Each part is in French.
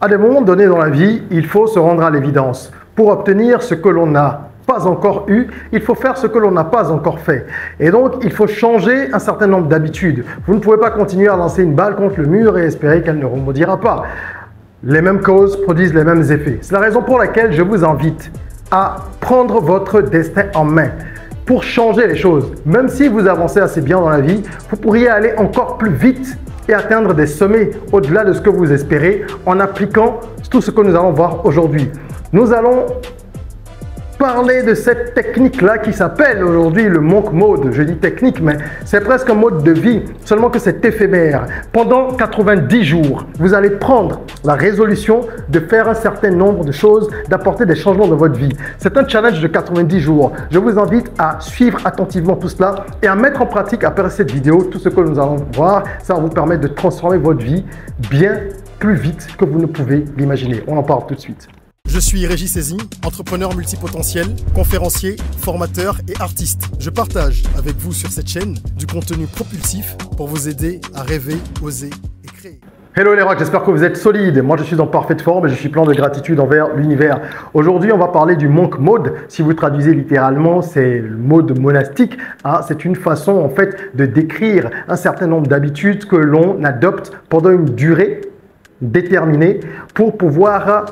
À des moments donnés dans la vie, il faut se rendre à l'évidence. Pour obtenir ce que l'on n'a pas encore eu, il faut faire ce que l'on n'a pas encore fait. Et donc, il faut changer un certain nombre d'habitudes. Vous ne pouvez pas continuer à lancer une balle contre le mur et espérer qu'elle ne rebondira pas. Les mêmes causes produisent les mêmes effets. C'est la raison pour laquelle je vous invite à prendre votre destin en main pour changer les choses. Même si vous avancez assez bien dans la vie, vous pourriez aller encore plus vite et atteindre des sommets au-delà de ce que vous espérez en appliquant tout ce que nous allons voir aujourd'hui. Nous allons parler de cette technique-là qui s'appelle aujourd'hui le monk mode. Je dis technique, mais c'est presque un mode de vie, seulement que c'est éphémère. Pendant 90 jours, vous allez prendre la résolution de faire un certain nombre de choses, d'apporter des changements dans votre vie. C'est un challenge de 90 jours. Je vous invite à suivre attentivement tout cela et à mettre en pratique après cette vidéo tout ce que nous allons voir. Ça va vous permettre de transformer votre vie bien plus vite que vous ne pouvez l'imaginer. On en parle tout de suite. Je suis Régis Sezin, entrepreneur multipotentiel, conférencier, formateur et artiste. Je partage avec vous sur cette chaîne du contenu propulsif pour vous aider à rêver, oser et créer. Hello les rocks, j'espère que vous êtes solides. Moi je suis en parfaite forme et je suis plein de gratitude envers l'univers. Aujourd'hui on va parler du monk mode. Si vous traduisez littéralement, c'est le mode monastique. C'est une façon en fait de décrire un certain nombre d'habitudes que l'on adopte pendant une durée déterminée pour pouvoir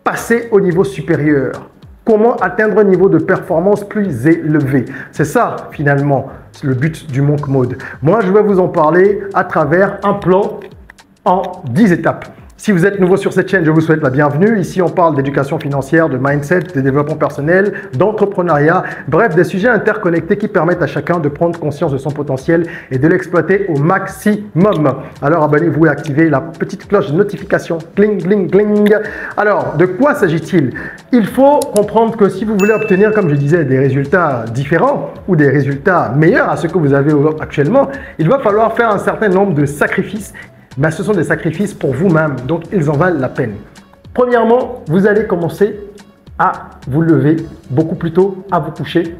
passer au niveau supérieur. Comment atteindre un niveau de performance plus élevé? C'est ça, finalement, le but du monk mode. Moi, je vais vous en parler à travers un plan en 10 étapes. Si vous êtes nouveau sur cette chaîne, je vous souhaite la bienvenue. Ici, on parle d'éducation financière, de mindset, de développement personnel, d'entrepreneuriat, bref, des sujets interconnectés qui permettent à chacun de prendre conscience de son potentiel et de l'exploiter au maximum. Alors, abonnez-vous et activez la petite cloche de notification. Cling, cling, cling. Alors, de quoi s'agit-il? Il faut comprendre que si vous voulez obtenir, comme je disais, des résultats différents ou des résultats meilleurs à ce que vous avez actuellement, il va falloir faire un certain nombre de sacrifices. Mais ce sont des sacrifices pour vous-même, donc ils en valent la peine. Premièrement, vous allez commencer à vous lever beaucoup plus tôt, à vous coucher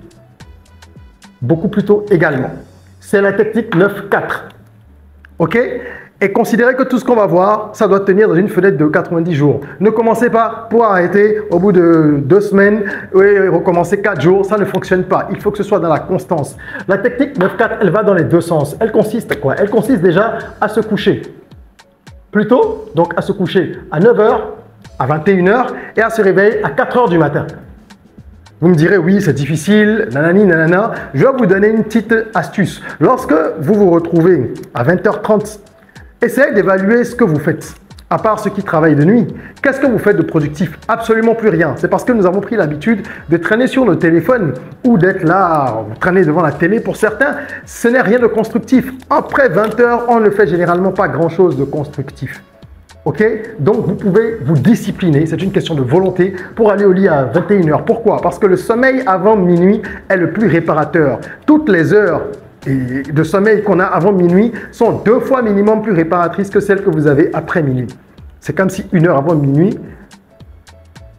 beaucoup plus tôt également. C'est la technique 9-4. OK? Et considérez que tout ce qu'on va voir, ça doit tenir dans une fenêtre de 90 jours. Ne commencez pas pour arrêter au bout de 2 semaines et recommencer 4 jours. Ça ne fonctionne pas. Il faut que ce soit dans la constance. La technique 9-4, elle va dans les deux sens. Elle consiste à quoi? Elle consiste déjà à se coucher plus tôt, donc à se coucher à 9 h, à 21 h et à se réveiller à 4 h du matin. Vous me direz, oui, c'est difficile, nanani, nanana. Je vais vous donner une petite astuce. Lorsque vous vous retrouvez à 20 h 30, essayez d'évaluer ce que vous faites. À part ceux qui travaillent de nuit, qu'est-ce que vous faites de productif? Absolument plus rien. C'est parce que nous avons pris l'habitude de traîner sur nos téléphones ou d'être là, traîner devant la télé. Pour certains, ce n'est rien de constructif. Après 20 h, on ne fait généralement pas grand-chose de constructif. Ok? Donc, vous pouvez vous discipliner. C'est une question de volonté pour aller au lit à 21 h. Pourquoi? Parce que le sommeil avant minuit est le plus réparateur. Toutes les heures de sommeil qu'on a avant minuit sont 2 fois minimum plus réparatrices que celles que vous avez après minuit. C'est comme si 1 heure avant minuit,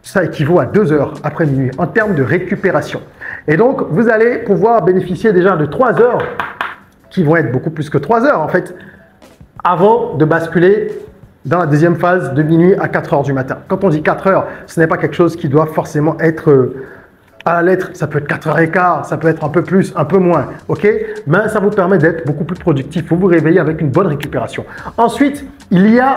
ça équivaut à 2 heures après minuit en termes de récupération. Et donc, vous allez pouvoir bénéficier déjà de 3 heures, qui vont être beaucoup plus que 3 heures en fait, avant de basculer dans la deuxième phase de minuit à 4 h du matin. Quand on dit 4 heures, ce n'est pas quelque chose qui doit forcément être à la lettre. Ça peut être 4 h 15, ça peut être un peu plus, un peu moins, ok? Mais ça vous permet d'être beaucoup plus productif. Vous vous réveillez avec une bonne récupération. Ensuite, il y a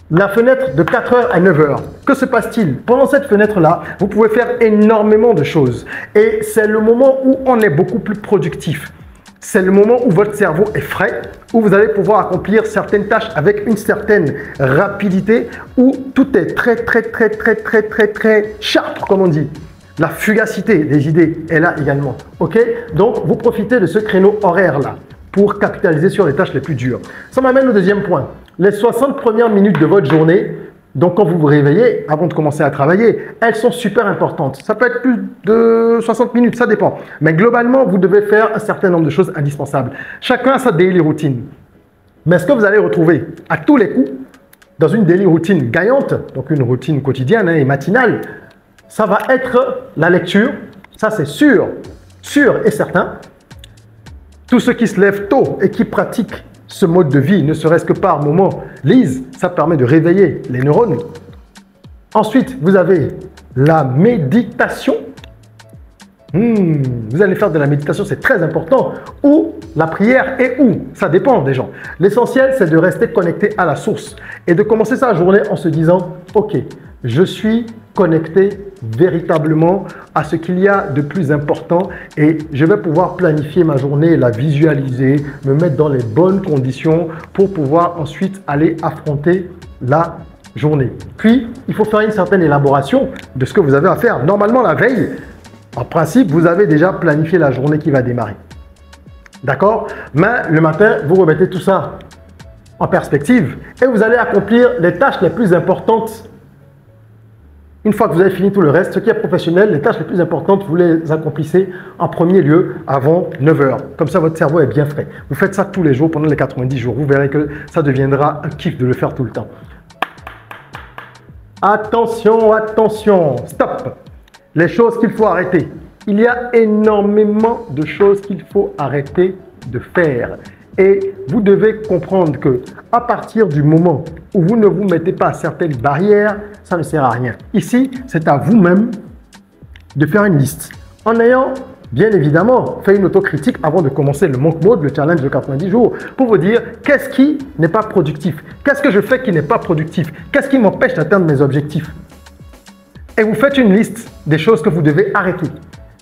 la fenêtre de 4 h à 9 h. Que se passe-t-il? Pendant cette fenêtre-là, vous pouvez faire énormément de choses. Et c'est le moment où on est beaucoup plus productif. C'est le moment où votre cerveau est frais, où vous allez pouvoir accomplir certaines tâches avec une certaine rapidité, où tout est très sharp, comme on dit. La fugacité des idées est là également. Ok? Donc, vous profitez de ce créneau horaire-là pour capitaliser sur les tâches les plus dures. Ça m'amène au deuxième point. Les 60 premières minutes de votre journée, donc quand vous vous réveillez, avant de commencer à travailler, elles sont super importantes. Ça peut être plus de 60 minutes, ça dépend. Mais globalement, vous devez faire un certain nombre de choses indispensables. Chacun a sa daily routine. Mais ce que vous allez retrouver à tous les coups, dans une daily routine gagnante, donc une routine quotidienne et matinale, ça va être la lecture. Ça, c'est sûr et certain. Tous ceux qui se lèvent tôt et qui pratiquent ce mode de vie, ne serait-ce que par moment. Lise, ça permet de réveiller les neurones. Ensuite, vous avez la méditation. Vous allez faire de la méditation, c'est très important. Ou la prière et où? Ça dépend des gens. L'essentiel, c'est de rester connecté à la source et de commencer sa journée en se disant « Ok, je suis connecté véritablement à ce qu'il y a de plus important et je vais pouvoir planifier ma journée, la visualiser, me mettre dans les bonnes conditions pour pouvoir ensuite aller affronter la journée. » Puis, il faut faire une certaine élaboration de ce que vous avez à faire. Normalement, la veille, en principe, vous avez déjà planifié la journée qui va démarrer. D'accord? Mais le matin, vous remettez tout ça en perspective et vous allez accomplir les tâches les plus importantes. Une fois que vous avez fini tout le reste, ce qui est professionnel, les tâches les plus importantes, vous les accomplissez en premier lieu avant 9 h. Comme ça, votre cerveau est bien frais. Vous faites ça tous les jours pendant les 90 jours. Vous verrez que ça deviendra un kiff de le faire tout le temps. Attention, attention, stop! Les choses qu'il faut arrêter. Il y a énormément de choses qu'il faut arrêter de faire. Et vous devez comprendre que à partir du moment où vous ne vous mettez pas certaines barrières, ça ne sert à rien. Ici, c'est à vous-même de faire une liste. En ayant, bien évidemment, fait une autocritique avant de commencer le Monk Mode, le challenge de 90 jours, pour vous dire qu'est-ce qui n'est pas productif? Qu'est-ce que je fais qui n'est pas productif? Qu'est-ce qui m'empêche d'atteindre mes objectifs? Et vous faites une liste des choses que vous devez arrêter.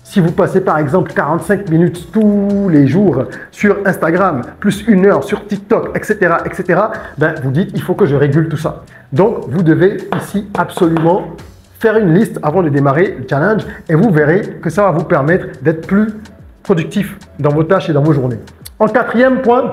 Si vous passez par exemple 45 minutes tous les jours sur Instagram, plus 1 heure sur TikTok, etc., ben vous dites il faut que je régule tout ça. Donc, vous devez ici absolument faire une liste avant de démarrer le challenge et vous verrez que ça va vous permettre d'être plus productif dans vos tâches et dans vos journées. En quatrième point,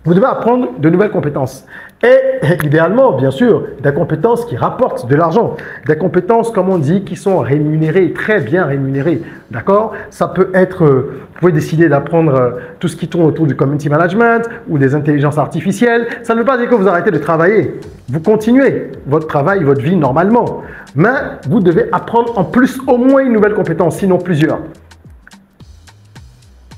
vous devez apprendre de nouvelles compétences. Et idéalement, bien sûr, des compétences qui rapportent de l'argent. Des compétences, comme on dit, qui sont rémunérées, très bien rémunérées. D'accord? Ça peut être, vous pouvez décider d'apprendre tout ce qui tourne autour du community management ou des intelligences artificielles. Ça ne veut pas dire que vous arrêtez de travailler. Vous continuez votre travail, votre vie normalement. Mais vous devez apprendre en plus au moins une nouvelle compétence, sinon plusieurs.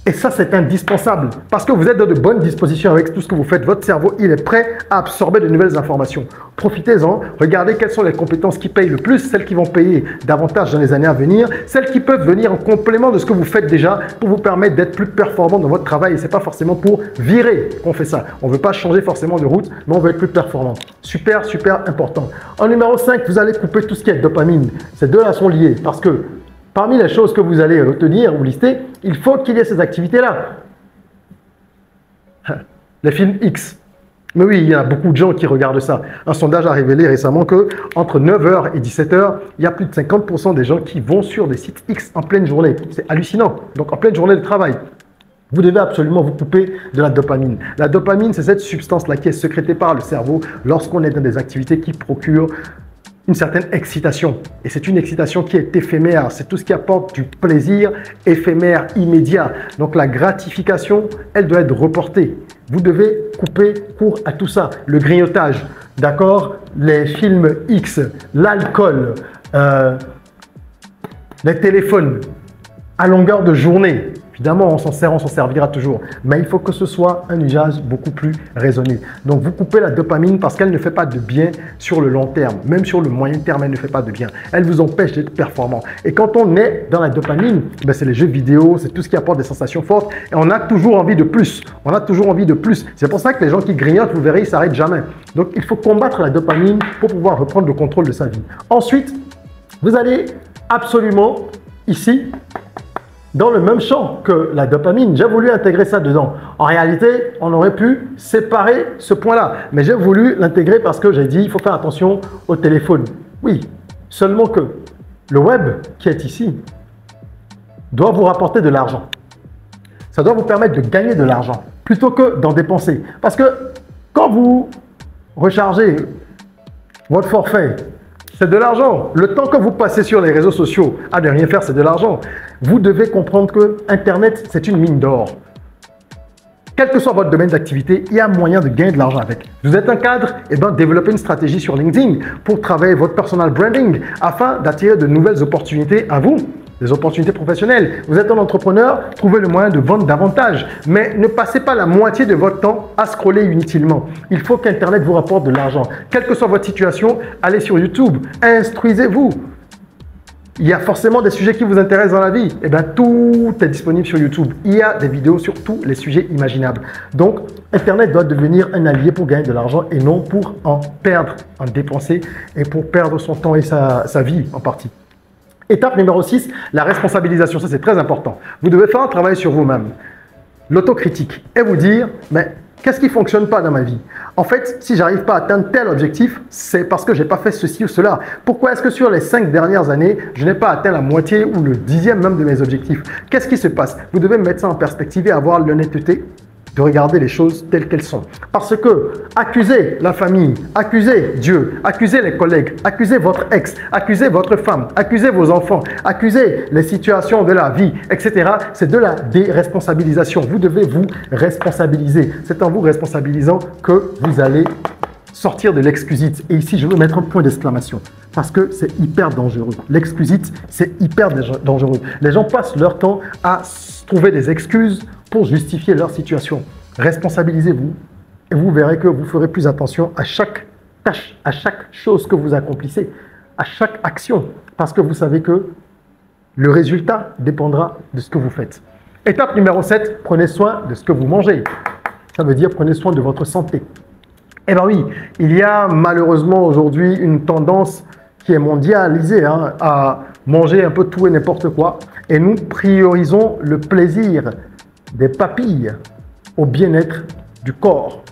Et ça, c'est indispensable parce que vous êtes dans de bonnes dispositions avec tout ce que vous faites. Votre cerveau, il est prêt à absorber de nouvelles informations. Profitez-en. Regardez quelles sont les compétences qui payent le plus, celles qui vont payer davantage dans les années à venir, celles qui peuvent venir en complément de ce que vous faites déjà pour vous permettre d'être plus performant dans votre travail. Et ce n'est pas forcément pour virer qu'on fait ça. On ne veut pas changer forcément de route, mais on veut être plus performant. Super, super important. En numéro 5, vous allez couper tout ce qui est dopamine. Ces deux-là sont liés parce que parmi les choses que vous allez retenir ou lister, il faut qu'il y ait ces activités-là. Les films X. Mais oui, il y a beaucoup de gens qui regardent ça. Un sondage a révélé récemment qu'entre 9 h et 17 h, il y a plus de 50% des gens qui vont sur des sites X en pleine journée. C'est hallucinant. Donc en pleine journée de travail. Vous devez absolument vous couper de la dopamine. La dopamine, c'est cette substance-là qui est sécrétée par le cerveau lorsqu'on est dans des activités qui procurent une certaine excitation. Et c'est une excitation qui est éphémère. C'est tout ce qui apporte du plaisir éphémère, immédiat. Donc la gratification, elle doit être reportée. Vous devez couper court à tout ça. Le grignotage, d'accord? Les films X, l'alcool, les téléphones à longueur de journée. Évidemment, on s'en servira toujours. Mais il faut que ce soit un usage beaucoup plus raisonné. Donc, vous coupez la dopamine parce qu'elle ne fait pas de bien sur le long terme. Même sur le moyen terme, elle ne fait pas de bien. Elle vous empêche d'être performant. Et quand on est dans la dopamine, ben c'est les jeux vidéo, c'est tout ce qui apporte des sensations fortes. Et on a toujours envie de plus. On a toujours envie de plus. C'est pour ça que les gens qui grignotent, vous verrez, ils ne s'arrêtent jamais. Donc, il faut combattre la dopamine pour pouvoir reprendre le contrôle de sa vie. Ensuite, vous allez absolument, ici, dans le même champ que la dopamine, j'ai voulu intégrer ça dedans. En réalité, on aurait pu séparer ce point-là. Mais j'ai voulu l'intégrer parce que j'ai dit, il faut faire attention au téléphone. Oui, seulement que le web qui est ici doit vous rapporter de l'argent. Ça doit vous permettre de gagner de l'argent plutôt que d'en dépenser. Parce que quand vous rechargez votre forfait, c'est de l'argent. Le temps que vous passez sur les réseaux sociaux à ne rien faire, c'est de l'argent. Vous devez comprendre que Internet, c'est une mine d'or. Quel que soit votre domaine d'activité, il y a moyen de gagner de l'argent avec. Vous êtes un cadre, et bien développez une stratégie sur LinkedIn pour travailler votre personal branding afin d'attirer de nouvelles opportunités à vous. des opportunités professionnelles. Vous êtes un entrepreneur, trouvez le moyen de vendre davantage. Mais ne passez pas la moitié de votre temps à scroller inutilement. Il faut qu'Internet vous rapporte de l'argent. Quelle que soit votre situation, allez sur YouTube, instruisez-vous. Il y a forcément des sujets qui vous intéressent dans la vie. Eh bien, tout est disponible sur YouTube. Il y a des vidéos sur tous les sujets imaginables. Donc, Internet doit devenir un allié pour gagner de l'argent et non pour en perdre, en dépenser et pour perdre son temps et sa vie en partie. Étape numéro 6, la responsabilisation. Ça, c'est très important. Vous devez faire un travail sur vous-même, l'autocritique et vous dire, mais qu'est-ce qui ne fonctionne pas dans ma vie? En fait, si je n'arrive pas à atteindre tel objectif, c'est parce que je n'ai pas fait ceci ou cela. Pourquoi est-ce que sur les 5 dernières années, je n'ai pas atteint la moitié ou le 10e même de mes objectifs? Qu'est-ce qui se passe? Vous devez mettre ça en perspective et avoir l'honnêteté de regarder les choses telles qu'elles sont. Parce que accuser la famille, accuser Dieu, accuser les collègues, accuser votre ex, accuser votre femme, accuser vos enfants, accuser les situations de la vie, etc., c'est de la déresponsabilisation. Vous devez vous responsabiliser. C'est en vous responsabilisant que vous allez sortir de l'excusite. Et ici, je veux mettre un point d'exclamation parce que c'est hyper dangereux. L'excusite, c'est hyper dangereux. Les gens passent leur temps à trouver des excuses pour justifier leur situation. Responsabilisez-vous et vous verrez que vous ferez plus attention à chaque tâche, à chaque chose que vous accomplissez, à chaque action, parce que vous savez que le résultat dépendra de ce que vous faites. Étape numéro 7, prenez soin de ce que vous mangez. Ça veut dire prenez soin de votre santé. Eh bien oui, il y a malheureusement aujourd'hui une tendance qui est mondialisée à manger un peu tout et n'importe quoi. Et nous priorisons le plaisir des papilles au bien-être du corps.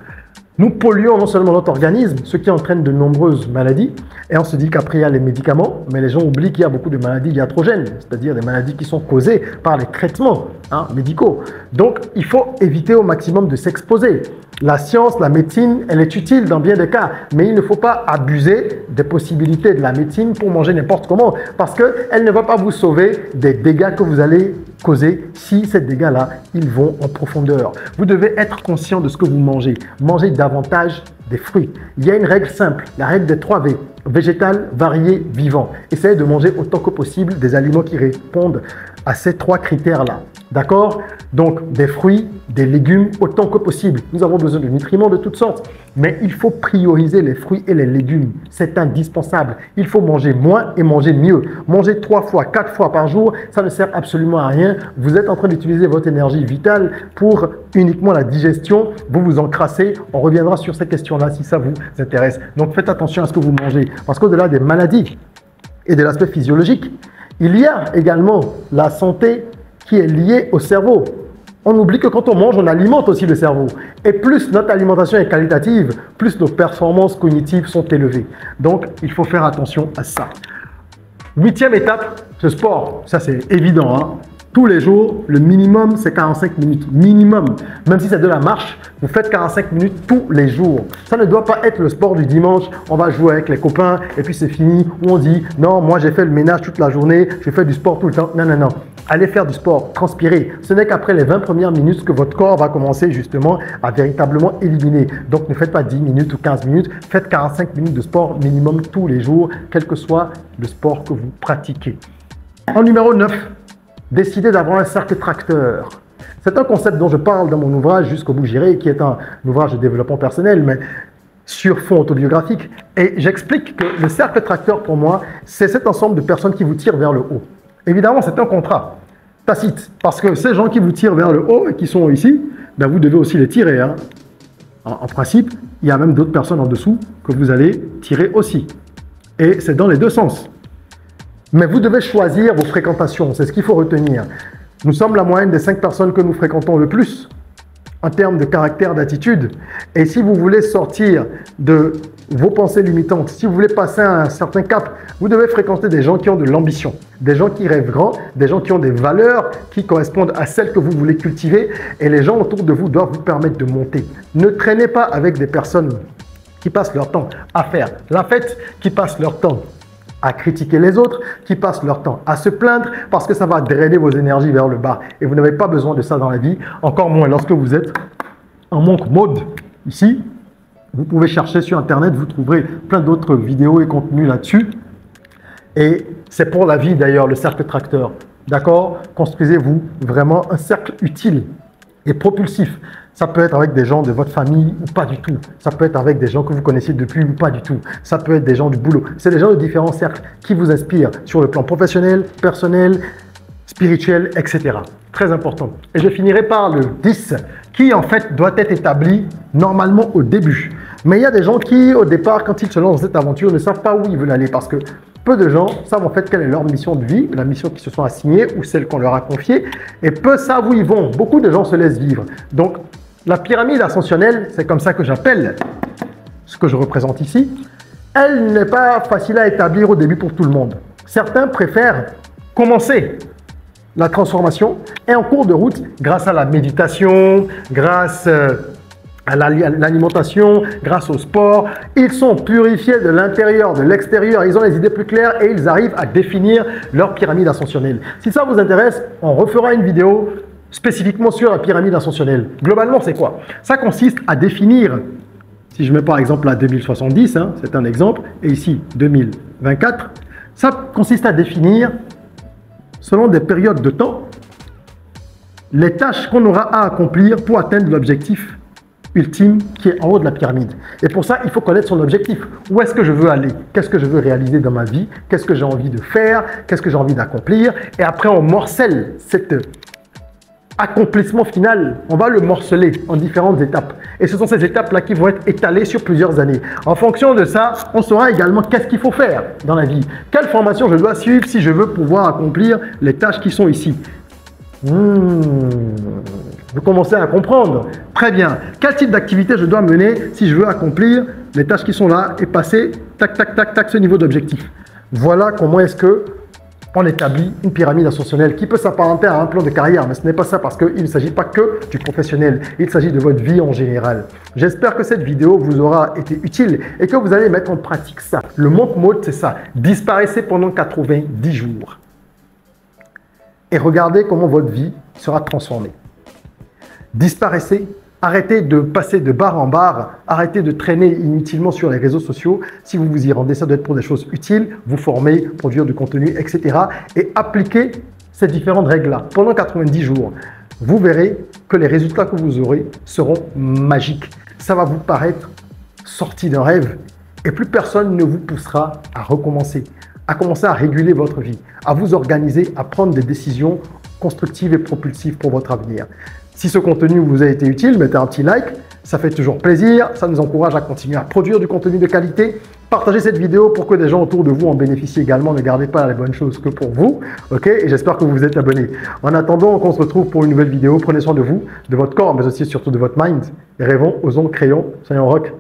Nous polluons non seulement notre organisme, ce qui entraîne de nombreuses maladies, et on se dit qu'après il y a les médicaments, mais les gens oublient qu'il y a beaucoup de maladies iatrogènes, c'est-à-dire des maladies qui sont causées par les traitements médicaux. Donc il faut éviter au maximum de s'exposer. La science, la médecine, elle est utile dans bien des cas, mais il ne faut pas abuser des possibilités de la médecine pour manger n'importe comment, parce qu'elle ne va pas vous sauver des dégâts que vous allez causer si ces dégâts-là, ils vont en profondeur. Vous devez être conscient de ce que vous mangez. Mangez davantage des fruits. Il y a une règle simple, la règle des 3 V. Végétal, varié, vivant. Essayez de manger autant que possible des aliments qui répondent à ces 3 critères-là. D'accord? Donc, des fruits, des légumes, autant que possible. Nous avons besoin de nutriments de toutes sortes, mais il faut prioriser les fruits et les légumes. C'est indispensable. Il faut manger moins et manger mieux. Manger 3 fois, 4 fois par jour, ça ne sert absolument à rien. Vous êtes en train d'utiliser votre énergie vitale pour uniquement la digestion. Vous vous encrassez. On reviendra sur ces questions-là si ça vous intéresse. Donc, faites attention à ce que vous mangez. Parce qu'au-delà des maladies et de l'aspect physiologique, il y a également la santé qui est liée au cerveau. On oublie que quand on mange, on alimente aussi le cerveau. Et plus notre alimentation est qualitative, plus nos performances cognitives sont élevées. Donc, il faut faire attention à ça. 8e étape, ce sport. Ça, c'est évident. Tous les jours, le minimum, c'est 45 minutes. Minimum. Même si c'est de la marche, vous faites 45 minutes tous les jours. Ça ne doit pas être le sport du dimanche. On va jouer avec les copains et puis c'est fini. Ou on dit, non, moi j'ai fait le ménage toute la journée, je fais du sport tout le temps. Non, non, non. Allez faire du sport, transpirer. Ce n'est qu'après les 20 premières minutes que votre corps va commencer justement à véritablement éliminer. Donc ne faites pas 10 minutes ou 15 minutes. Faites 45 minutes de sport minimum tous les jours, quel que soit le sport que vous pratiquez. En numéro 9, décidez d'avoir un cercle tracteur. C'est un concept dont je parle dans mon ouvrage Jusqu'au bout j'irai, qui est un ouvrage de développement personnel, mais sur fond autobiographique. Et j'explique que le cercle tracteur, pour moi, c'est cet ensemble de personnes qui vous tirent vers le haut. Évidemment, c'est un contrat tacite, parce que ces gens qui vous tirent vers le haut et qui sont ici, ben vous devez aussi les tirer. En principe, il y a même d'autres personnes en dessous que vous allez tirer aussi. Et c'est dans les deux sens. Mais vous devez choisir vos fréquentations, c'est ce qu'il faut retenir. Nous sommes la moyenne des 5 personnes que nous fréquentons le plus en termes de caractère, d'attitude. Et si vous voulez sortir de vos pensées limitantes, si vous voulez passer à un certain cap, vous devez fréquenter des gens qui ont de l'ambition, des gens qui rêvent grand, des gens qui ont des valeurs qui correspondent à celles que vous voulez cultiver. Et les gens autour de vous doivent vous permettre de monter. Ne traînez pas avec des personnes qui passent leur temps à faire la fête, qui passent leur temps à critiquer les autres, qui passent leur temps à se plaindre parce que ça va drainer vos énergies vers le bas. Et vous n'avez pas besoin de ça dans la vie, encore moins lorsque vous êtes en monk mode. Ici, vous pouvez chercher sur Internet, vous trouverez plein d'autres vidéos et contenus là-dessus. Et c'est pour la vie d'ailleurs, le cercle tracteur. D'accord? Construisez-vous vraiment un cercle utile et propulsif. Ça peut être avec des gens de votre famille ou pas du tout. Ça peut être avec des gens que vous connaissez depuis ou pas du tout. Ça peut être des gens du boulot. C'est des gens de différents cercles qui vous inspirent sur le plan professionnel, personnel, spirituel, etc. Très important. Et je finirai par le 10 qui en fait doit être établi normalement au début. Mais il y a des gens qui au départ, quand ils se lancent dans cette aventure, ne savent pas où ils veulent aller parce que peu de gens savent en fait quelle est leur mission de vie, la mission qu'ils se sont assignée ou celle qu'on leur a confiée, et peu savent où ils vont. Beaucoup de gens se laissent vivre. Donc, la pyramide ascensionnelle, c'est comme ça que j'appelle ce que je représente ici, elle n'est pas facile à établir au début pour tout le monde. Certains préfèrent commencer la transformation et en cours de route, grâce à la méditation, grâce à l'alimentation, grâce au sport, ils sont purifiés de l'intérieur, de l'extérieur, ils ont les idées plus claires et ils arrivent à définir leur pyramide ascensionnelle. Si ça vous intéresse, on refera une vidéo spécifiquement sur la pyramide ascensionnelle. Globalement, c'est quoi? Ça consiste à définir, si je mets par exemple là 2070, hein, c'est un exemple, et ici 2024, ça consiste à définir, selon des périodes de temps, les tâches qu'on aura à accomplir pour atteindre l'objectif ultime qui est en haut de la pyramide. Et pour ça, il faut connaître son objectif. Où est-ce que je veux aller? Qu'est-ce que je veux réaliser dans ma vie? Qu'est-ce que j'ai envie de faire? Qu'est-ce que j'ai envie d'accomplir? Et après, on morcelle cet accomplissement final. On va le morceler en différentes étapes. Et ce sont ces étapes-là qui vont être étalées sur plusieurs années. En fonction de ça, on saura également qu'est-ce qu'il faut faire dans la vie. Quelle formation je dois suivre si je veux pouvoir accomplir les tâches qui sont ici. Vous commencez à comprendre. Très bien. Quel type d'activité je dois mener si je veux accomplir les tâches qui sont là et passer, tac, tac, tac, tac, ce niveau d'objectif. Voilà comment est-ce que on établit une pyramide ascensionnelle qui peut s'apparenter à un plan de carrière, mais ce n'est pas ça parce qu'il ne s'agit pas que du professionnel, il s'agit de votre vie en général. J'espère que cette vidéo vous aura été utile et que vous allez mettre en pratique ça. Le monk mode, c'est ça. Disparaissez pendant 90 jours et regardez comment votre vie sera transformée. Disparaissez. Arrêtez de passer de bar en bar, arrêtez de traîner inutilement sur les réseaux sociaux. Si vous vous y rendez, ça doit être pour des choses utiles, vous former, produire du contenu, etc. Et appliquez ces différentes règles-là pendant 90 jours. Vous verrez que les résultats que vous aurez seront magiques. Ça va vous paraître sorti d'un rêve et plus personne ne vous poussera à recommencer, à commencer à réguler votre vie, à vous organiser, à prendre des décisions constructives et propulsives pour votre avenir. Si ce contenu vous a été utile, mettez un petit like, ça fait toujours plaisir, ça nous encourage à continuer à produire du contenu de qualité. Partagez cette vidéo pour que des gens autour de vous en bénéficient également, ne gardez pas les bonnes choses que pour vous, ok? Et j'espère que vous vous êtes abonnés. En attendant qu'on se retrouve pour une nouvelle vidéo, prenez soin de vous, de votre corps, mais aussi surtout de votre mind. Et rêvons, osons, créons, soyons rock.